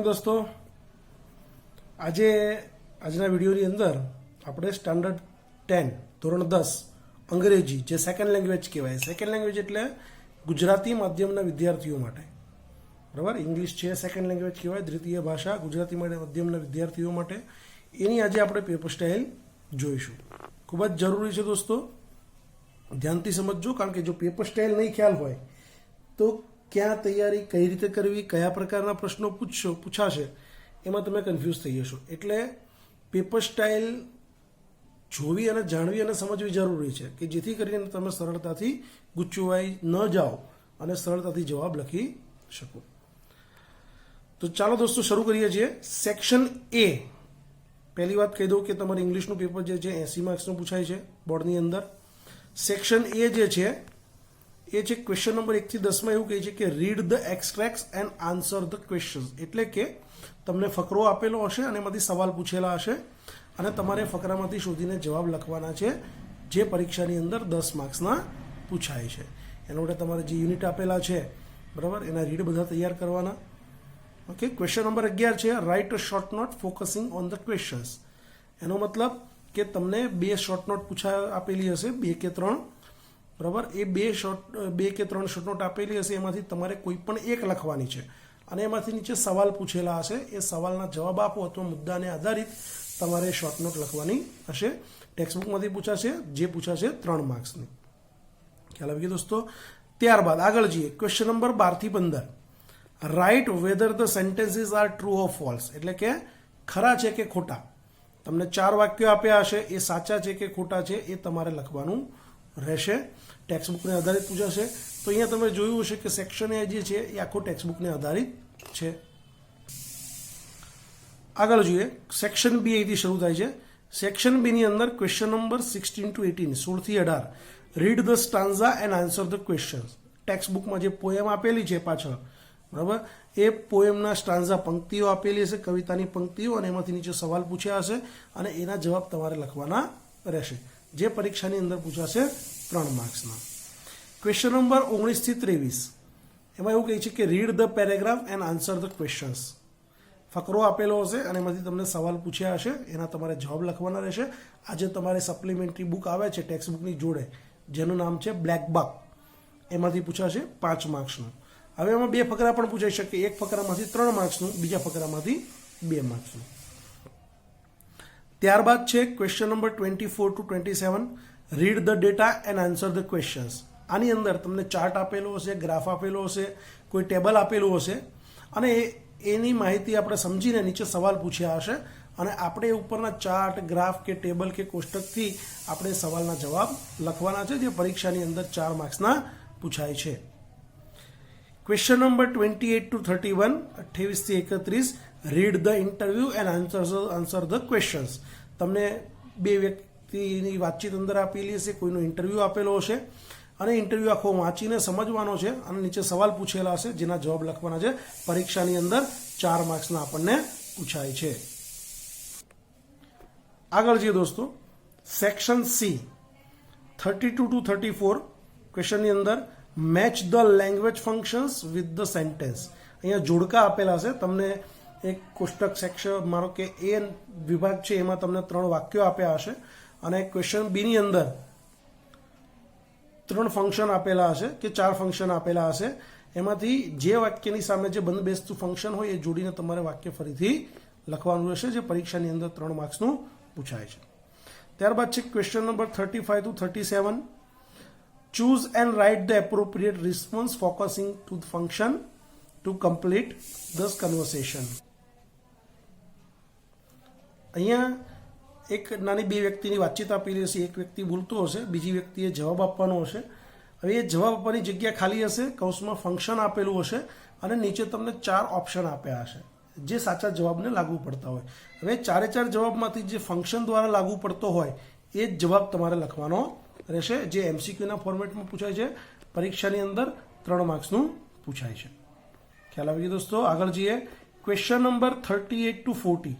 Morning દોસ્તો, આજના વિડીયોની અંદર આપણે સ્ટાન્ડર્ડ 10 ધોરણ 10 અંગ્રેજી જે સેકન્ડ લેંગ્વેજ કહેવાય. સેકન્ડ લેંગ્વેજ એટલે ગુજરાતી માધ્યમના વિદ્યાર્થીઓ માટે, બરાબર. ઇંગ્લિશ છે સેકન્ડ લેંગ્વેજ કહેવાય, દ્વિતીય ભાષા ગુજરાતી માધ્યમના વિદ્યાર્થીઓ માટે. એની આજે આપણે પેપર સ્ટાઇલ જોઈશું. ખૂબ જ જરૂરી છે દોસ્તો, ધ્યાનથી સમજજો, કારણ કે જો પેપર સ્ટાઇલ નહીં ખ્યાલ હોય તો ક્યાં તૈયારી કઈ રીતે કરવી, કયા પ્રકારના પ્રશ્નો પૂછાશે એમાં તમે કન્ફ્યુઝ થઈ જશો. એટલે પેપર સ્ટાઇલ જોવી અને જાણવી અને સમજવી જરૂરી છે કે જેથી કરીને તમે સરળતાથી ગૂંચવાઈ ન જાઓ અને સરળતાથી જવાબ લખી શકો. તો ચાલો દોસ્તો શરૂ કરીએ છીએ. સેક્શન એ, પહેલી વાત કહી દઉં કે તમારે ઇંગ્લિશનું પેપર જે છે 80 માર્ક્સનું પૂછાય છે બોર્ડની અંદર. સેક્શન એ જે છે એ છે ક્વેશ્ચન નંબર 1 થી 10 માં એવું કહે છે કે read the extracts and answer the questions. એટલે કે તમને ફકરો આપેલો હશે અને એમાંથી સવાલ પૂછેલા હશે અને તમારે ફકરામાંથી શોધીને જવાબ લખવાના છે, જે પરીક્ષાની અંદર 10 માર્ક્સના પૂછાય છે. એના માટે તમારે જે યુનિટ આપેલા છે, બરાબર, એના રીડ બધા તૈયાર કરવાના. ઓકે. ક્વેશ્ચન નંબર 11 છે write a short note focusing on the questions. એનો મતલબ કે તમને 2 શોર્ટ નોટ આપેલી હશે, 2 કે 3, બરાબર. એ 2 કે 3 શોર્ટ નોટ આપેલી હશે, એમાંથી તમારે કોઈ પણ એક લખવાની છે અને એમાંથી નીચે સવાલ પૂછેલા હશે. એ સવાલના જવાબ આપો અથવા મુદ્દાને આધારિત તમારે શોર્ટ નોટ લખવાની હશે. ટેક્સ્ટબુકમાંથી પૂછાશે, જે પૂછાશે 3 માર્ક્સની. ખ્યાલ આવી ગયો દોસ્તો. ત્યારબાદ આગળ જઈએ. ક્વેશ્ચન નંબર 12 થી 15. Write whether the sentences are true or false. એટલે કે ખરા છે કે ખોટા. તમને 4 વાક્યો આપ્યા હશે, એ સાચા છે કે ખોટા છે એ તમારે લખવાનું રહેશે. ટેક્સ્ટબુકને આધારિત પૂછાશે. તો અહીંયા તમે જોયું હશે કે સેક્શન એ જે છે એ આખો ટેક્સ્ટબુકને આધારિત છે. આગળ જોઈએ. સેક્શન બી અહીંથી શરૂ થાય છે. સેક્શન બી ની અંદર ક્વેશ્ચન નંબર 16 to 18, 16 થી 18. Read the stanza and answer the questions. ટેક્સ્ટબુકમાં જે પોએમ આપેલી છે પાછળ, બરાબર, એ પોએમના સ્ટાન્ઝા પંક્તિઓ આપેલી હશે, કવિતાની પંક્તિઓ, અને એમાંથી નીચે સવાલ પૂછ્યા હશે અને એના જવાબ તમારે લખવાના રહેશે, જે પરીક્ષાની અંદર પૂછાશે 3 માર્ક્સના. ક્વેશ્ચન નંબર 19 થી 23. એમાં એવું કહે છે કે read the paragraph and answer the questions. ફકરો આપેલો હશે અને એમાંથી તમને સવાલ પૂછ્યા હશે, એના તમારે જવાબ લખવાના રહેશે. આજે તમારે સપ્લિમેન્ટરી બુક આવે છે ટેક્સ્ટબુકની જોડે, જેનું નામ છે બ્લેક બક, એમાંથી પૂછાશે 5 માર્ક્સનું. હવે એમાં 2 ફકરા પણ પૂછાઈ શકે. એક ફકરામાંથી 3 માર્ક્સનું, બીજા ફકરામાંથી 2 માર્ક્સનું. ત્યારબાદ છે question number 24 to 27. Read the data and answer the questions. આની અંદર તમને ચાર્ટ આપેલો હશે, ગ્રાફ આપેલો હશે, કોઈ ટેબલ આપેલું હશે અને એની માહિતી આપણે સમજીને નીચે સવાલ પૂછ્યા હશે અને આપણે ઉપરના ચાર્ટ, ગ્રાફ કે ટેબલ કે કોષ્ટકથી આપણે સવાલના જવાબ લખવાના છે, જે પરીક્ષાની અંદર 4 માર્ક્સના પૂછાય છે. ક્વેશ્ચન નંબર 28 to 31, 28 થી 31. Read the interview and answer the questions. તમને 2 વ્યક્તિની વાતચીત અંદર આપેલી હશે, કોઈનો ઇન્ટરવ્યુ આપેલો હશે અને ઇન્ટરવ્યુ આખો વાંચીને સમજવાનો છે અને નીચે સવાલ પૂછેલા હશે, જેના જવાબ લખવાના છે. પરીક્ષાની અંદર 4 માર્ક્સના આપણને પૂછાય છે. આગળ જઈએ દોસ્તો. Section C 32 to 34. ક્વેશ્ચનની અંદર match the language functions with the sentence. અહીંયા જોડકા આપેલા હશે. તમને એક કોષ્ટક સેક્શન, મારો કે એ વિભાગ છે, એમાં તમને 3 વાક્યો આપ્યા હશે અને ક્વેશ્ચન બીની અંદર 3 ફંક્શન આપેલા હશે કે 4 ફંક્શન આપેલા હશે. એમાંથી જે વાક્યની સામે જે બંધબેસતું ફંક્શન હોય એ જોડીને તમારે વાક્ય ફરીથી લખવાનું રહેશે, જે પરીક્ષાની અંદર 3 માર્ક્સનું પૂછાય છે. ત્યારબાદ છે question number 35 to 37. Choose and write the appropriate response focusing to the function to complete the conversation. અહીંયા એક નાની 2 વ્યક્તિની વાતચીત આપેલી હશે. એક વ્યક્તિ બોલતો હશે, બીજી વ્યક્તિએ જવાબ આપવાનો હશે. હવે એ જવાબ આપવાની જગ્યા ખાલી હશે, કૌંસમાં ફંક્શન આપેલું હશે અને નીચે તમને 4 ઓપ્શન આપ્યા હશે, જે સાચા જવાબને લાગુ પડતા હોય. હવે 4 જવાબમાંથી જે ફંક્શન દ્વારા લાગુ પડતો હોય એ જ જવાબ તમારે લખવાનો રહેશે, જે MCQના ફોર્મેટમાં પૂછાય છે. પરીક્ષાની અંદર 3 માર્ક્સનું પૂછાય છે. ખ્યાલ આવી ગયો દોસ્તો. આગળ જઈએ. Question number 38 to 40.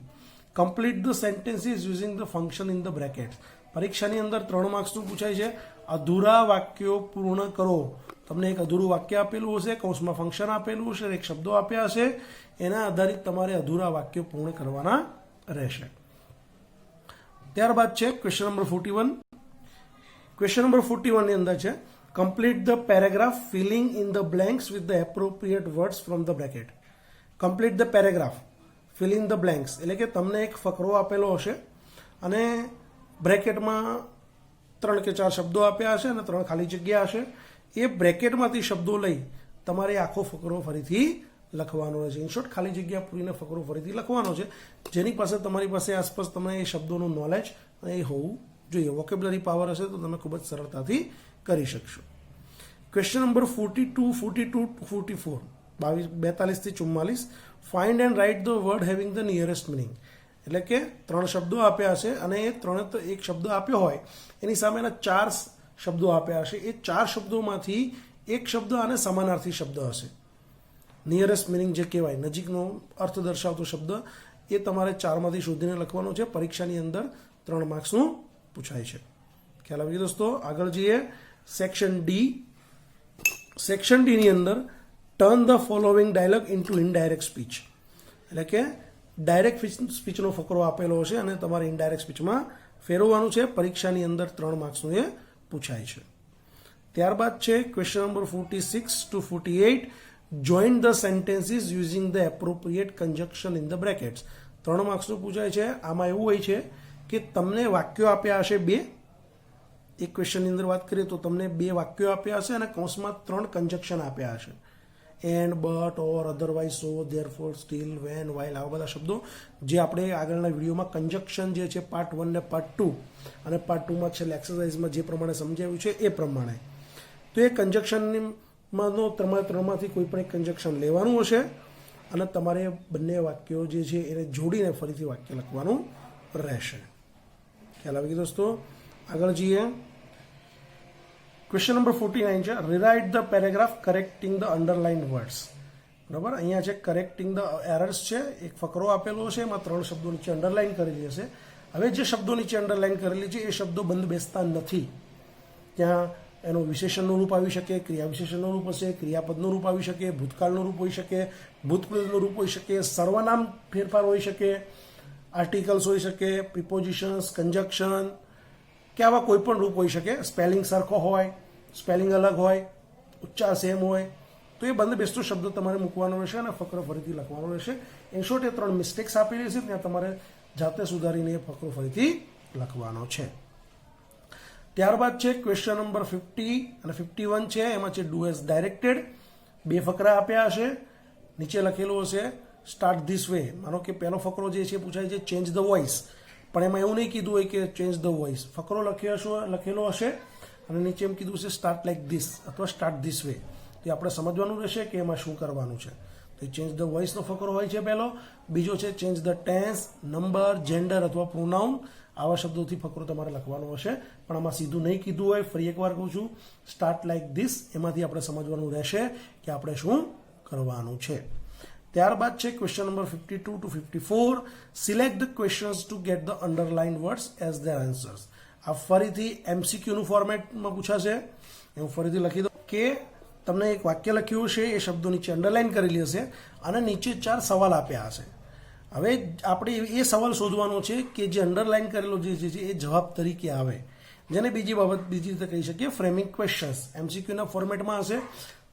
Complete the sentences using the function in the brackets. પરીક્ષાની અંદર 3 માર્ક્સનું પૂછાય છે. અધૂરા વાક્યો પૂર્ણ કરો. તમને એક અધૂરું વાક્ય આપેલું હશે, કૌંસમાં ફંક્શન આપેલું હશે, એક શબ્દો આપ્યા હશે, એના આધારિત તમારે અધૂરા વાક્યો પૂર્ણ કરવાના રહેશે. ત્યારબાદ છે ક્વેશ્ચન નંબર 41. ક્વેશ્ચન નંબર 41 ની અંદર છે complete the paragraph filling in the blanks with the appropriate words from the bracket. Complete the paragraph fill in the blanks એટલે કે તમને એક ફકરો આપેલો હશે અને બ્રેકેટમાં 3 કે 4 શબ્દો આપ્યા હશે અને 3 ખાલી જગ્યા હશે. એ બ્રેકેટમાંથી શબ્દો લઈ તમારે આખો ફકરો ફરીથી લખવાનો છે. ઇન શોર્ટ ખાલી જગ્યા પૂરીને ફકરો ફરીથી લખવાનો છે. જેની પાસે તમારી પાસે આસપાસ તમને એ શબ્દોનું નોલેજ એ હોવું જોઈએ. વોકેબ્યુલરી પાવર હશે તો તમે ખૂબ જ સરળતાથી કરી શકશો. ક્વેશ્ચન નંબર 42, 42 to 44, 42 થી 44. Find and write the word having the nearest meaning. એટલે કે 3 શબ્દો આપ્યા હશે અને એ 3 તો એક શબ્દ આપ્યો હોય એની સામેના 4 શબ્દો આપ્યા હશે. એ 4 શબ્દોમાંથી એક શબ્દ અને સમાનાર્થી શબ્દ હશે. નિયરેસ્ટ મિનિંગ જે કહેવાય, નજીકનો અર્થ દર્શાવતો શબ્દ, એ તમારે 4માંથી શોધીને લખવાનો છે. પરીક્ષાની અંદર 3 માર્ક્સનું પૂછાય છે. ખ્યાલ આવી ગયો દોસ્તો? આગળ જઈએ સેક્શન ડી. સેક્શન ડી ની અંદર turn the following dialogue into indirect speech. એટલે કે ડાયરેક્ટ સ્પીચનો ફકરો આપેલો હશે અને તમારે ઇનડાયરેક્ટ સ્પીચમાં ફેરવવાનું છે. પરીક્ષાની અંદર 3 માર્ક્સનું એ પૂછાય છે. ત્યારબાદ છે question number 46 to 48. Join the sentences using the appropriate conjunction in the brackets. 3 માર્ક્સનું પૂછાય છે. આમાં એવું હોય છે કે તમને વાક્યો આપ્યા હશે 2. એક ક્વેશ્ચનની અંદર વાત કરીએ તો તમને 2 વાક્યો આપ્યા હશે અને કૌંસમાં 3 કન્જક્શન આપ્યા હશે. And, but, or, otherwise, so, therefore, still, when, while, આવા બધા શબ્દો જે આપણે આગળના વિડીયોમાં કન્જક્શન જે છે પાર્ટ 1 ને પાર્ટ 2 અને પાર્ટ 2માં છેલ્લે એક્સરસાઇઝમાં જે પ્રમાણે સમજાવ્યું છે એ પ્રમાણે. તો એ કન્જક્શનમાંનો તમારે 3માંથી કોઈ પણ એક કન્જક્શન લેવાનું હશે અને તમારે બંને વાક્યો જે છે એને જોડીને ફરીથી વાક્ય લખવાનું રહેશે. ખ્યાલ આવી ગયો દોસ્તો? આગળ જઈએ. ક્વેશ્ચન નંબર 49 છે rewrite the paragraph correcting the underline words. બરાબર, અહીંયા છે કરેક્ટિંગ ધ એરર્સ છે. એક ફકરો આપેલો છે, એમાં 3 શબ્દો નીચે અંડરલાઇન કરેલી હશે. હવે જે શબ્દો નીચે અંડરલાઇન કરેલી છે એ શબ્દો બંધ બેસતા નથી. ત્યાં એનું વિશેષણનું રૂપ આવી શકે, ક્રિયા વિશેષણનું રૂપ હશે, ક્રિયાપદનું રૂપ આવી શકે, ભૂતકાળનું રૂપ હોઈ શકે, ભૂતપૂર્વનું રૂપ હોઈ શકે, સર્વનામ ફેરફાર હોઈ શકે, આર્ટિકલ્સ હોઈ શકે, પ્રિપોઝિશન્સ, કન્જક્શન કે આવા કોઈ પણ રૂપ હોઈ શકે. સ્પેલિંગ સરખો હોય, સ્પેલિંગ અલગ હોય, ઉચ્ચાર સેમ હોય, તો એ બંધ બેસતો શબ્દ તમારે મૂકવાનો રહેશે અને ફકરો ફરીથી લખવાનો રહેશે. ઇન શોર્ટ એ 3 મિસ્ટેક્સ આપેલી છે, ત્યાં તમારે જાતે સુધારીને એ ફકરો ફરીથી લખવાનો છે. ત્યારબાદ છે ક્વેશ્ચન નંબર 50 અને 51 છે. એમાં છે ડુ એઝ ડાયરેક્ટેડ. 2 ફકરા આપ્યા હશે, નીચે લખેલું હશે સ્ટાર્ટ ધીસ વે. માનો કે પહેલો ફકરો જે છે પૂછાય છે ચેન્જ ધ વોઇસ, પણ એમાં એવું નહીં કીધું હોય કે ચેન્જ ધ વોઇસ. ફકરો લખેલો હશે અને નીચે એમ કીધું છે સ્ટાર્ટ લાઈક ધીસ અથવા સ્ટાર્ટ ધીસ વે. તો આપણે સમજવાનું રહેશે કે એમાં શું કરવાનું છે. તો ચેન્જ ધ વોઇસનો ફકરો હોય છે પહેલો. બીજો છે change the tense, number, gender અથવા પ્રોનાઉન. આવા શબ્દોથી ફકરો તમારે લખવાનો હશે, પણ આમાં સીધું નહીં કીધું હોય. ફરી એકવાર કહું છું, સ્ટાર્ટ લાઈક ધીસ, એમાંથી આપણે સમજવાનું રહેશે કે આપણે શું કરવાનું છે. ત્યારબાદ છે question number 52 to 54. Select the questions to get the underline words as there answers. આ ફરીથી MCQનું ફોર્મેટમાં પૂછાશે. હું ફરીથી લખી દઉં કે તમને એક વાક્ય લખ્યું હશે, એ શબ્દો નીચે અંડરલાઇન કરેલી હશે અને નીચે 4 સવાલ આપ્યા હશે. હવે આપણે એ સવાલ શોધવાનો છે કે જે અંડરલાઇન કરેલો જે છે એ જવાબ તરીકે આવે, જેને બીજી રીતે કહી શકીએ ફ્રેમિંગ ક્વેશ્ચન્સ. MCQના ફોર્મેટમાં હશે.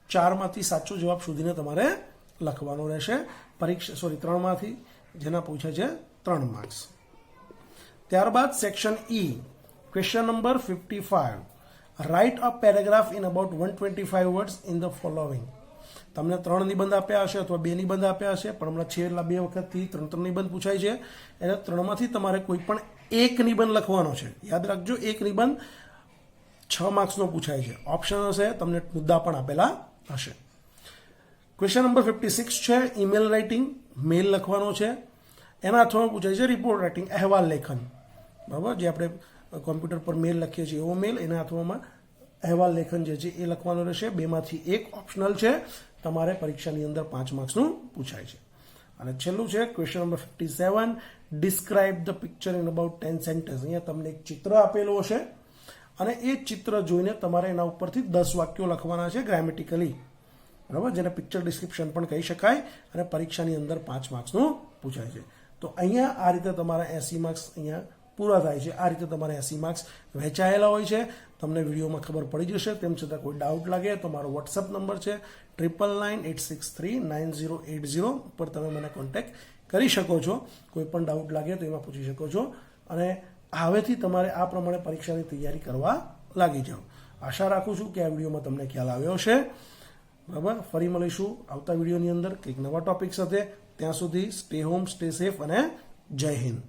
4માંથી સાચો જવાબ શોધીને તમારે લખવાનો રહેશે. 3માંથી જેના પૂછે છે 3 માર્ક્સ. ત્યારબાદ section E. Question number 55. Write a paragraph in about 125 words in the following. તમને 3 નિબંધ આપ્યા હશે અથવા 2 નિબંધ આપ્યા હશે, પણ હમણાં છેલ્લા 2 વખતથી 3 નિબંધ પૂછાય છે. એટલે 3માંથી તમારે કોઈ પણ એક નિબંધ લખવાનો છે. યાદ રાખજો, એક નિબંધ 6 માર્ક્સનો પૂછાય છે. ઓપ્શન હશે, તમને મુદ્દા પણ આપેલા હશે. ક્વેશ્ચન નંબર 56 છે ઈમેલ રાઇટિંગ. મેલ લખવાનો છે. એના અથવામાં પૂછાય છે રિપોર્ટ રાઇટિંગ, અહેવાલ લેખન. બરાબર, જે આપણે કોમ્પ્યુટર પર મેલ લખીએ છીએ એવો મેલ. એના અથવામાં અહેવાલ લેખન જે છે એ લખવાનું રહેશે. 2માંથી 1 ઓપ્શનલ છે. તમારે પરીક્ષાની અંદર 5 માર્ક્સનું પૂછાય છે. અને છેલ્લું છે question number 57. Describe the picture in about 10 sentence. અહીંયા તમને એક ચિત્ર આપેલું હશે અને એ ચિત્ર જોઈને તમારે એના ઉપરથી 10 વાક્યો લખવાના છે ગ્રામેટિકલી. બરાબર, જેને પિક્ચર ડિસ્ક્રિપ્શન પણ કહી શકાય, અને પરીક્ષાની અંદર 5 માર્ક્સનું પૂછાય છે. તો અહીંયા આ રીતે તમારા 80 માર્ક્સ અહીંયા પૂરા થાય છે. આ રીતે તમારે 80 માર્ક્સ વહેંચાયેલા હોય છે. તમને વિડીયોમાં ખબર પડી જશે. તેમ છતાં કોઈ ડાઉટ લાગે તો મારો વોટ્સઅપ નંબર છે 9998639080 પર તમે મને કોન્ટેક્ટ કરી શકો છો. કોઈ પણ ડાઉટ લાગે તો એમાં પૂછી શકો છો, અને હવેથી તમારે આ પ્રમાણે પરીક્ષાની તૈયારી કરવા લાગી જાઓ. આશા રાખું છું કે આ વિડીયોમાં તમને ખ્યાલ આવ્યો હશે. બરાબર, ફરી મળીશું આવતા વિડીયોની અંદર કંઈક નવા ટોપિક સાથે. ત્યાં સુધી સ્ટે હોમ, સ્ટે સેફ અને જય હિન્દ.